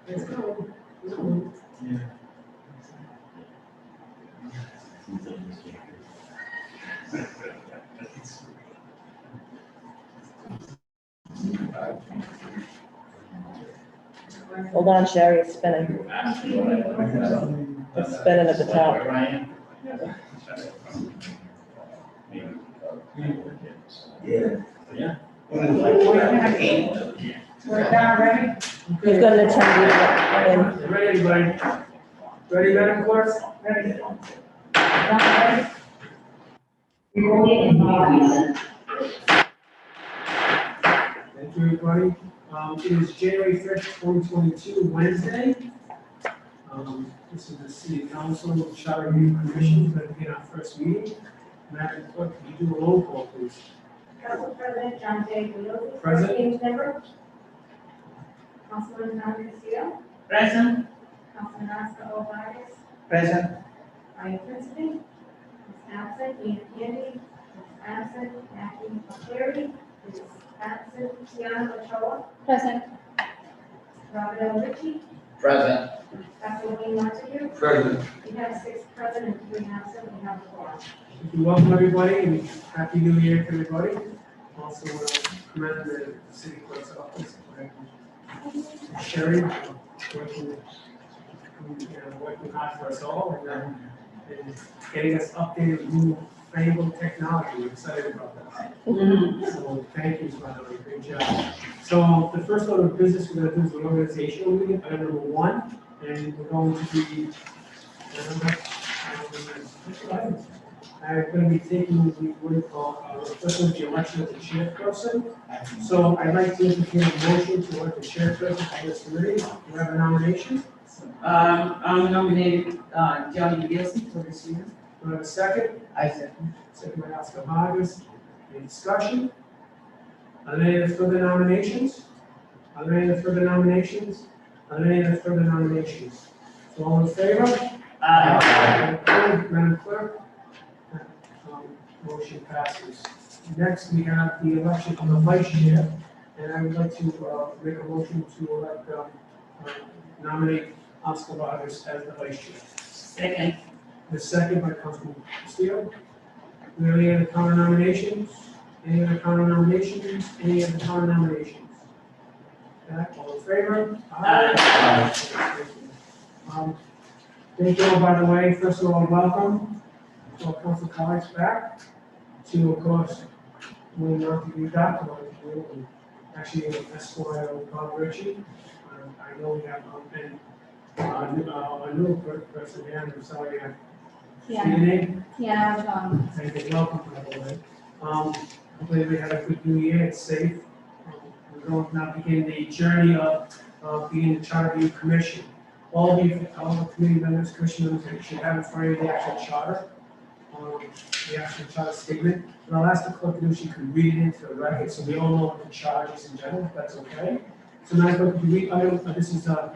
Let's go. Yeah. Hold on, Sherry, it's spinning. It's spinning at the top. Yeah. We're down, ready? We've got an attendee Ready, everybody? Ready, Madam Clerk? Ready? Down, ready? Thank you, everybody. It is January 5th, 2022, Wednesday. This is the City Council Charter Review Commission, going to be our first meeting. Madam Clerk, can you do a roll call, please? Council President John J. Wheeler. Present. James Member. Councilman John Castillo. Present. Councilman Oscar O'Barnes. Present. Vice President. Ms. absent. Ian Candy. Ms. absent. Matthew McCleary. Ms. absent. Tiana Ochoa. Present. Robert L. Ritchie. Present. Dr. Wayne Montague. Present. We have 6 present and 3 absent. We have a quorum. Welcome, everybody, and Happy New Year to everybody. Also, commend the City Clerk's office. Sherry, working hard for us all and getting us updated with new fangled technology. We're excited about that. So thank you, by the way, great job. So the first order of business we're going to do is the organizational meeting, item number 1, and we're going to be, I'm going to be taking what we call, first one is the election of the chairperson. So I'd like to entertain a motion to elect the chairperson for this committee. Do you have a nomination? I'm nominated, Johnny Gilson for this year. Do I have a second? I second. Second by Oscar Vargas. Any discussion? Are there any other further nominations? Are there any other further nominations? Are there any other further nominations? So all in favor? Opposed? Madam Clerk? Motion passes. Next, we have the election of the vice chair, and I would like to make a motion to elect, nominate Oscar Vargas as the vice chair. Second. The second by Councilman Castillo. Do we have any other counter nominations? Any other counter nominations? Any other counter nominations? Okay, all in favor? Aye. Thank you all, by the way. First of all, welcome to our council colleagues back to, of course, we want to be back to and actually Esquire Bob Ritchie. I know we have been a new person here. I'm sorry. Your name? Yeah, John. Thank you. Welcome, by the way. Hopefully we had a good new year. It's safe. We're going to now begin the journey of being the Charter Review Commission. All the committee members, commission members, should have in front of you the actual charter, the actual charter statement. And I'll ask the clerk if she could read it into the record, so we all know what the charge is in general, if that's okay. So now, could you read, this is a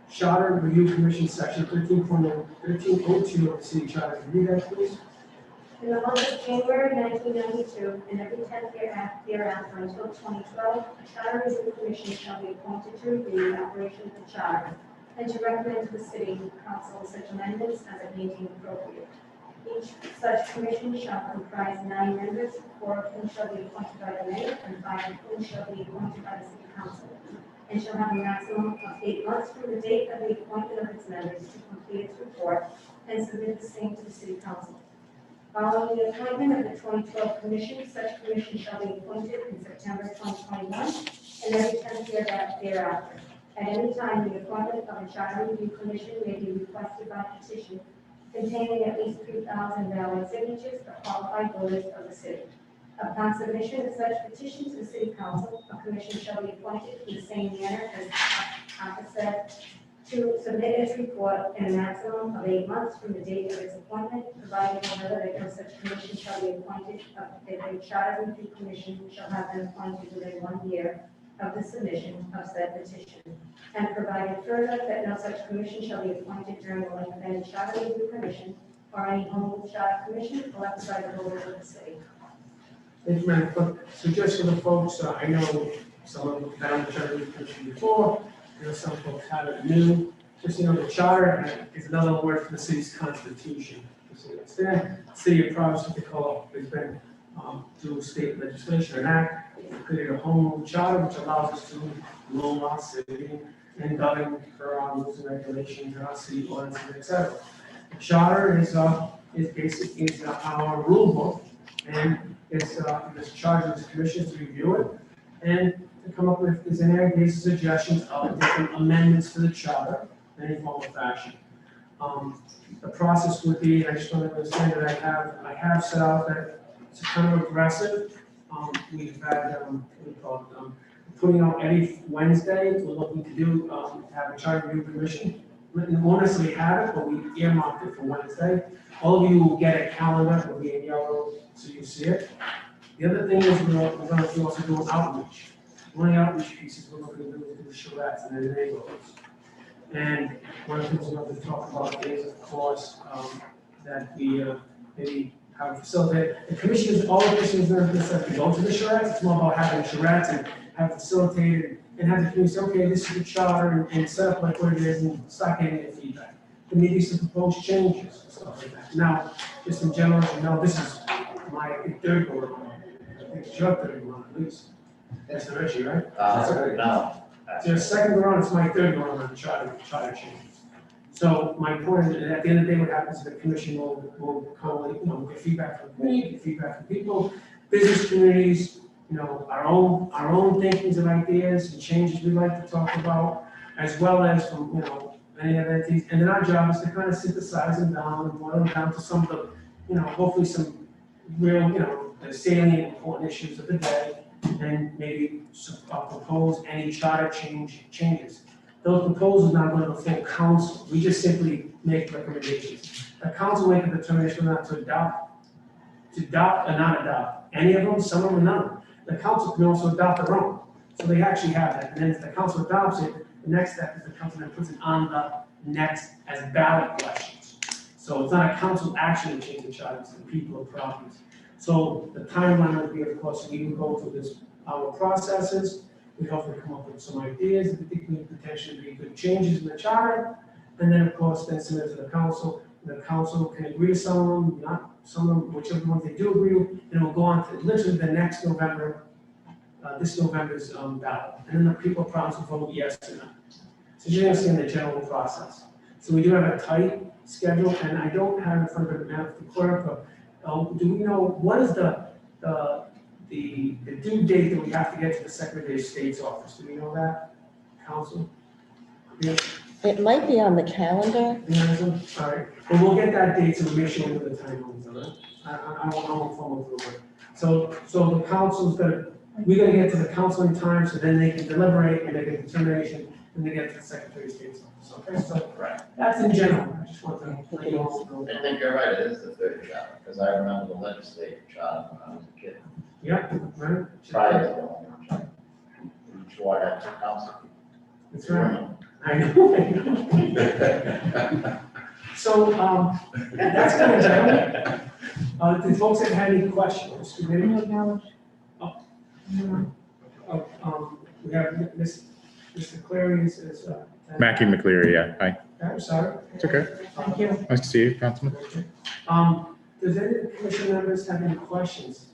Charter Review Commission section 13.02 of the city charter. Can you read that, please? In the month of January 1992, and every 10th year thereafter until 2012, a Charter Review Commission shall be appointed to review the operation of the charter and to recommend to the City Council such amendments as it may deem appropriate. Each such commission shall comprise 9 members, 4 of whom shall be appointed by the mayor and 5 of whom shall be appointed by the City Council, and shall have a maximum of 8 months from the date of the appointment of its members to complete its report and submit the same to the City Council. Following the appointment of the 2012 commission, such commission shall be appointed in September 2021 and every 10th year thereafter. At any time, the appointment of a charter review commission may be requested by petition containing at least 3,000 valid signatures of qualified voters of the city. Upon submission of such petition to the City Council, a commission shall be appointed in the same manner as aforesaid to submit its report in a maximum of 8 months from the date of its appointment, provided however that no such commission shall be appointed, if a charter review commission shall have been appointed within 1 year of the submission of said petition, and provided further that no such commission shall be appointed during the length of any charter review commission or any home rule charter commission elected by the voters of the city. Thank you, Madam Clerk. So just for the folks, I know some of them have been on the Charter Review Commission before, some folks have it new. Just, the charter is another word for the city's constitution. So it's there. City of Providence, what they call it, has been, through state legislation and act, created a home rule charter which allows us to rule our city and govern for our rules and regulations and our city ordinances, et cetera. The charter is basically our rule book, and it's charges the commission to review it and to come up with, if there's any suggestions of different amendments to the charter in any form or fashion. The process would be, and I just want to understand that I have set out that it's kind of aggressive. We've had, what do you call it, putting out every Wednesday, we're looking to do, have a charter review commission. We won't necessarily have it, but we earmarked it for Wednesday. All of you will get a calendar, it'll be in yellow, so you see it. The other thing is we're going to also do an outreach. One of the outreach pieces we're going to do is the charrettes and the neighborhoods. And one of the things we're going to talk about is, of course, that we maybe have a facilitator. The commissioners, all the commissioners don't necessarily go to the charrettes. It's more about having charrettes and have facilitated and have the community say, okay, this is the charter, and set up like what it is and start getting the feedback. There may be some proposed changes and stuff like that. Now, just in general, this is my third go around. I think it's your third go around at least. That's the Richie, right? No. It's your second go around, it's my third go around on the charter changes. So my point is, at the end of the day, what happens is the commission will come, get feedback from the community, get feedback from people, business communities, our own thinkings and ideas and changes we'd like to talk about, as well as from, any other entities. And then our job is to kind of synthesize them down and boil them down to some of the, hopefully some real, the salient important issues of the day, and maybe propose any charter changes. Those proposals now go to the full council. We just simply make recommendations. The council make a determination not to adopt or not adopt any of them, some of them none. The council can also adopt their own. So they actually have that. And then if the council adopts it, the next step is the council then puts it on the next as ballot questions. So it's not a council action to change the charter, it's the people of Providence. So the timeline would be, of course, we would go through our processes. We hopefully come up with some ideas that we think would potentially be good changes in the charter. And then, of course, then submit it to the council. The council can agree to some of them, not some of them, whichever ones they do agree with, and we'll go on to literally the next November, this November's ballot. And then the people of Providence will vote yes or no. So you understand the general process. So we do have a tight schedule, and I don't have in front of the clerk, but do we know what is the due date that we have to get to the Secretary of State's office? Do we know that, council? Yeah. It might be on the calendar. All right, well, we'll get that date, so we make sure we know the timelines on it. I won't follow through it. So the council's we're gonna get to the council in time, so then they can deliberate and make a determination, and they get to the Secretary of State's office, okay? So Right. that's in general, I just want to let you all know. I think you're right, it is the third charter, because I remember the legislative charter when I was a kid. Yep, right? Prior to the home charter. Each ward had two council. That's right. I know. So, that's kind of general. Did folks have any questions? We have Mr. Clary is. Mackie McCleary, yeah, hi. I'm sorry. It's okay. Thank you. Nice to see you, Councilman. Does any of the commission members have any questions?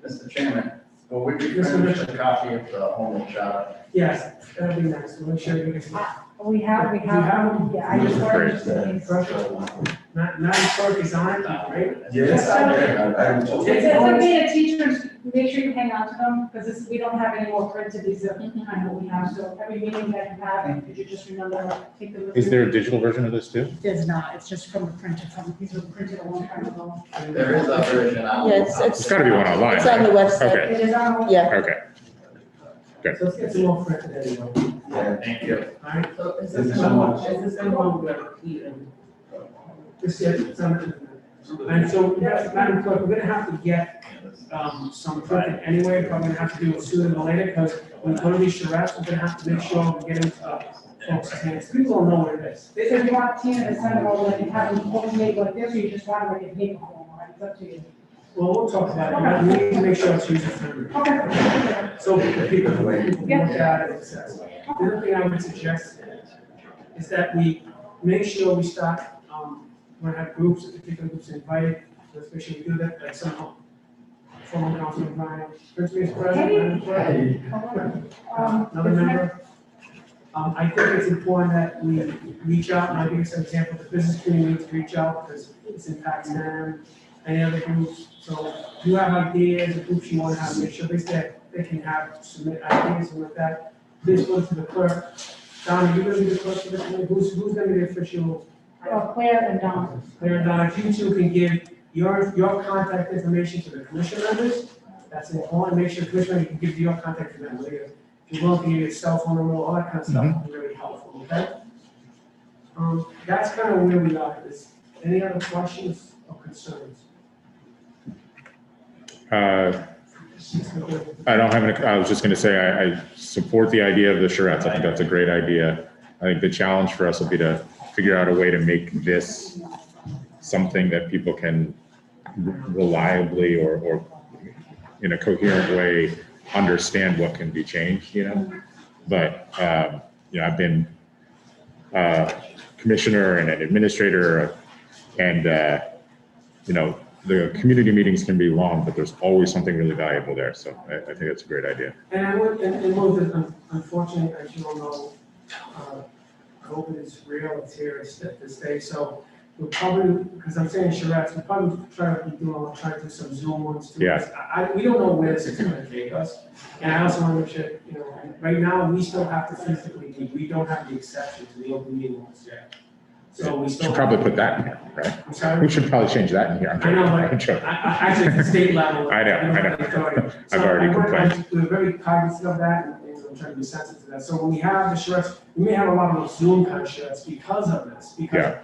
Mr. Chairman, will we be Mr. furnished a copy of the home charter? Yes, that'll be nice. We'll make sure you get some. We have, You have them? yeah, I just wanted Great. to. Perfect. Madam Clerk is on it, right? Yes, I told It's okay to teachers, make sure you hang on to them, because this, we don't have any more printed, these are kind of what we have, so every meeting that you have, could you just remember, take them with you? Is there a digital version of this too? There's not, it's just from the printed, these were printed a long time ago. There is a version out. Yeah, it's- It's gotta be one online. It's on the website. Okay. It is on. Yeah. Okay. So let's get some more printed anyway. Thank you. All right? So is Thank this you so much. the one where we, This is something. And so, yes, Madam Clerk, we're gonna have to get some printed anyway, but we're gonna have to do it sooner than later, because when we go to these charrettes, we're gonna have to make sure we get into folks' hands. People don't know what it is. So if you want Tina to send it over, like, you have them postmate like this, or you just want to make it paper form, right? It's up to you. Well, we'll talk about it, but we need to make sure it's user friendly. Okay. So people can look at it, it says. The other thing I would suggest is that we make sure we start, we're gonna have groups, particular groups invited, especially we do that, like some former Councilman Brian, Prince is president, Madam Clerk. Another member. I think it's important that we reach out, and I think it's an example, the business community needs to reach out because it's impacts them, any other groups. So if you have ideas, or groups you want to have, make sure they can have, submit ideas and with that. Please go to the clerk. Donna, you gonna be the clerk for the committee? Who's gonna be the official? Claire and Don. Claire and Donna, if you two can give your contact information to the commission members, that's important. Make sure the commissioner can give your contact to them later. If you want to give your cell phone number, all that kind of stuff, will be really helpful, okay? That's kind of where we are. Is any other questions or concerns? I don't have any, I was just gonna say, I support the idea of the charrettes. I think that's a great idea. I think the challenge for us will be to figure out a way to make this something that people can reliably or in a coherent way understand what can be changed, you know? But, you know, I've been commissioner and an administrator and, you know, the community meetings can be long, but there's always something really valuable there. So I think that's a great idea. And I would, and one of the, unfortunately, as you all know, COVID is real, it's here to stay. So we'll probably, because I'm saying charrettes, we'll probably try to do some Zoom ones too. Yeah. We don't know where this is gonna take us. And I also want to make sure, you know, right now, we still have to physically meet. We don't have the exception to the open meeting laws yet. So we still. Should probably put that in here, right? I'm sorry? We should probably change that in here. I know, I'm but joking. actually, at the state level. I know. I've already complained. We're very cognizant of that, and I'm trying to be sensitive to that. So when we have the shirts, we may have a lot of those Zoom kind of shirts because of this, because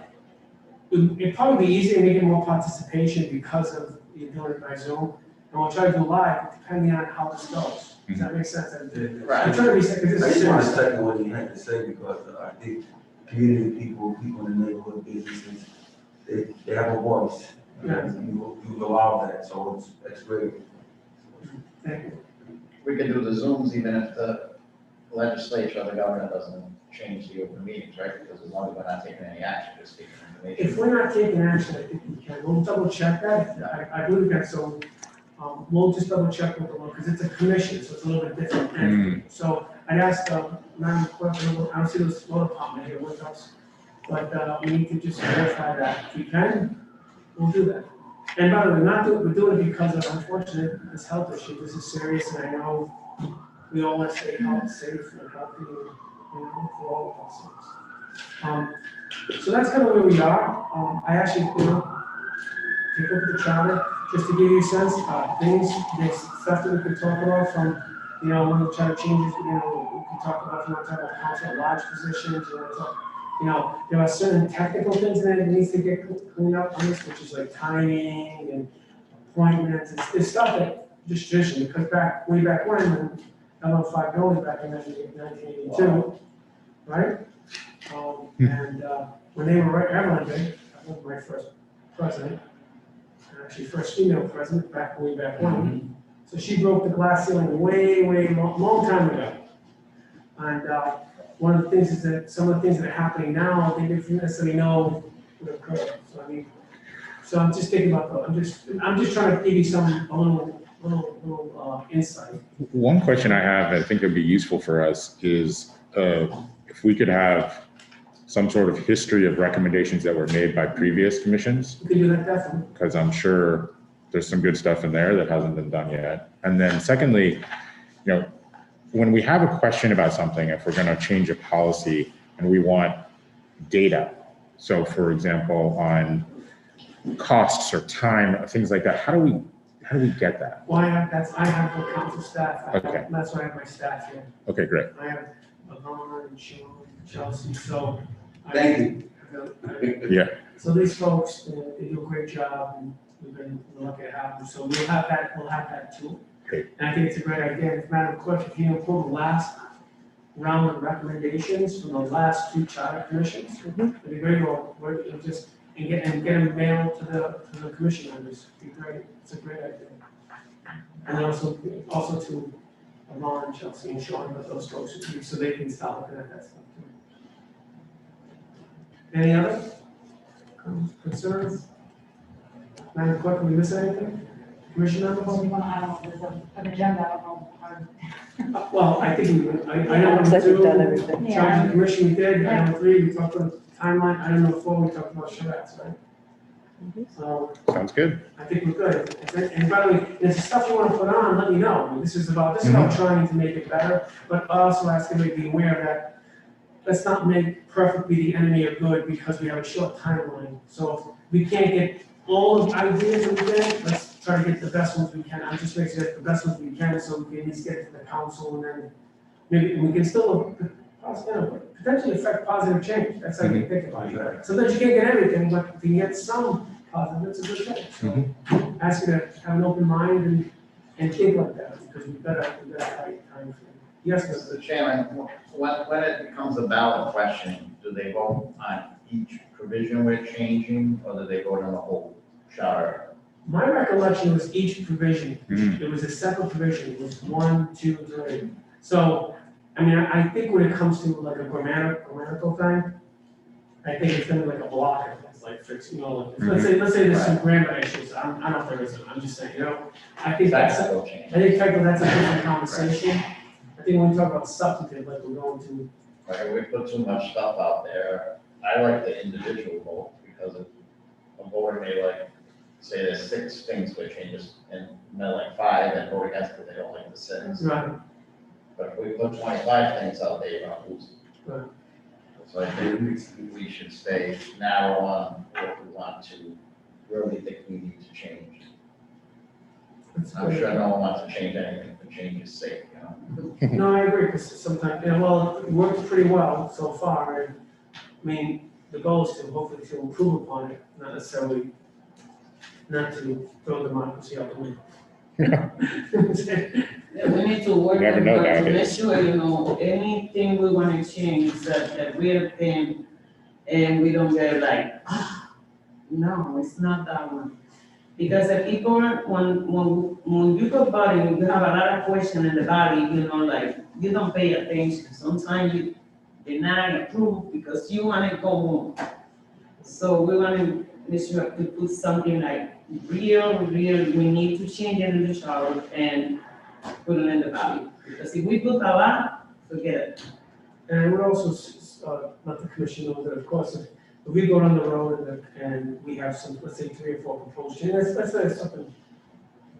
it'd probably be easier to get more participation because of you doing it by Zoom. And we'll try to do live, depending on how this goes. Does that make sense? I'm trying to be, because I this is just want to serious. second what you had to say because I think community people in the neighborhood businesses, they have a voice. Yeah. You allow that, so it's great. Thank you. We could do the Zooms even if the legislature or the government doesn't change the open meetings, right? Because as long as we're not taking any action, just taking information. If we're not taking action, I think we can. We'll double check that. I believe that, so, we'll just double check with the law, because it's a commission, so it's a little bit different. So I'd ask, Madam Clerk, I don't see this law department here with us, but, we need to just verify that. If we can, we'll do that. And by the way, we're doing it because of, unfortunately, this health issue. This is serious, and I know we all want to stay safe and healthy, you know, for all of us. So that's kind of where we are. I actually, you know, take a look at the charter, just to give you a sense, there's stuff that we can talk about from, you know, one of the charter changes, you know, we can talk about, if you want to talk about council at large positions, you want to talk, you know, there are certain technical things that needs to get cleaned up on this, which is like timing and appointments, it's stuff that just tradition, because way back when LO5 goes back in 1982, right? And when they were Evelyn did, I was my first president, actually first female president way back when. So she broke the glass ceiling way long time ago. And one of the things is that some of the things that are happening now, they didn't necessarily know would occur. So I mean, so I'm just thinking about I'm just trying to give you a little insight. One question I have, I think would be useful for us is if we could have some sort of history of recommendations that were made by previous commissions, We can do that definitely. because I'm sure there's some good stuff in there that hasn't been done yet. And then secondly, you know, when we have a question about something, if we're going to change a policy and we want data, so for example, on costs or time, things like that, how do we get that? Well, I have the council staff. Okay. That's why I have my staff here. Okay, great. I have Yvonne and Sean, Chelsea, so. Thank you. Yeah. So these folks, they do a great job, and we've been lucky to have them, so we'll have that too. Great. And I think it's a great idea, if Madam Clerk, if you pull the last round of recommendations from the last two charter commissions, it'd be great, or just, and get them mailed to the commission members, it'd be great, it's a great idea. And also to Lauren, Chelsea, and Sean, but those folks with you, so they can start looking at that stuff too. Any other concerns? Madam Clerk, did we miss anything? Commission members? Well, we want, I don't know, there's an agenda, I don't know. Well, I think we, I know Looks like number we've done two, everything. charge of commission we did, item number three, we talked about the timeline, item number four, we talked about charrettes, right? So, Sounds good. I think we're good. And by the way, if there's stuff you wanna put on, let me know. I mean, this is about trying to make it better, but also asking me to be aware that let's not make perfect be the enemy of good because we have a short timeline. So if we can't get all of the ideas that we get, let's try to get the best ones we can. I'm just making sure the best ones we can, so we can at least get it to the council and then maybe we can still, potentially affect positive change. That's how you think about it. Sometimes you can't get everything, but if you get some positive, it's a good thing. So ask you to have an open mind and think like that, because we better fight time frame. Yes, Mr. Mr. Chairman, when it becomes a ballot question, do they vote on each provision we're changing, or do they vote on the whole charter? My recollection was each provision, it was a separate provision, it was 1, 2, 3. So, I mean, I think when it comes to like a grammatical thing, I think it's gonna be like a block, it's like fix, you know, like, let's say there's some grammar issues, I don't know if there isn't, I'm just saying, you know, I think that's, I Technical change. think technically that's a different conversation. I think when we talk about substantive, like we're going to, Like, we put too much stuff out there. I like the individual vote, because a voter may like, say there's 6 things for changes, and then like 5, and vote against it, they don't like the 6. right, But if we put 25 things out there, you're not losing. Right. So I think we should stay narrow on what we want to, really think we need to change. I'm sure no one wants to change anything, but change is safe, you know? No, I agree, because sometimes, you know, well, it worked pretty well so far, and, I mean, the goal is to hopefully to improve upon it, not necessarily, not to throw democracy out the window. Yeah, we need to work Never on know that to make nowadays. sure, you know, anything we wanna change, that real thing, and we don't get like, no, it's not that one. Because the people, when you go voting, you have a lot of questions in the body, you know, like, you don't pay attention. Sometimes you deny, approve, because you wanna go home. So we wanna make sure to put something like real, we need to change it in the charter and put it in the body. Because if we put a lot, forget it. And I would also, let the commission know that, of course, if we go down the road and we have some, let's say, 3 or 4 proposed changes, let's say it's something,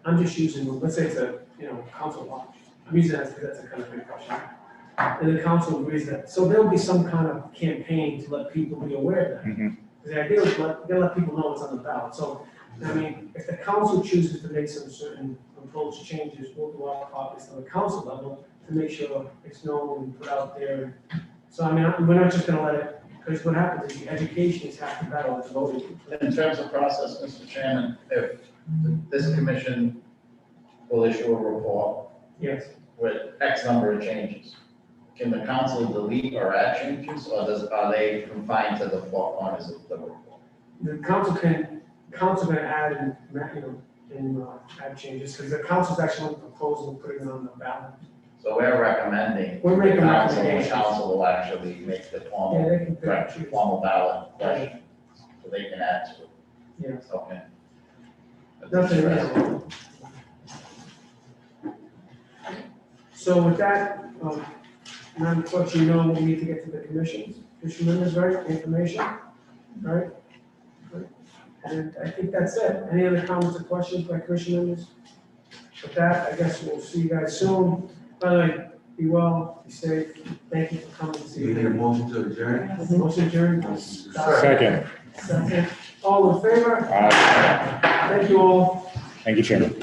I'm just using, let's say it's a, you know, council law. I'm using that because that's a kind of big question. And the council agrees that, so there'll be some kind of campaign to let people be aware of that. Because the idea is you gotta let people know what's on the ballot. So, I mean, if the council chooses to make some certain proposed changes, we'll do our copies on the council level to make sure it's known and put out there. So, I mean, we're not just gonna let it, because what happens is the education is half the battle at the voting. In terms of process, Mr. Chairman, if this commission will issue a report Yes. with X number of changes, can the council delete or add changes, or are they confined to the 4 corners of the report? The council can add and, you know, and add changes, because the council's actually proposing putting it on the ballot. So we're recommending. We're making the council, recommendations. The council will actually make the Yeah, formal, they can correct, choose. formal ballot question, so they can add to it. Yes. Okay. Nothing else. So with that, Madam Clerk, you know we need to get to the commissions, commission members, right, information, right? Right. And I think that's it. Any other comments or questions by commission members? With that, I guess we'll see you guys soon. By the way, be well, be safe. Thank you for coming to see You need a me. motion to adjourn? Motion adjourned. Second. Second. All in favor? Aye. Thank you all. Thank you, Chairman.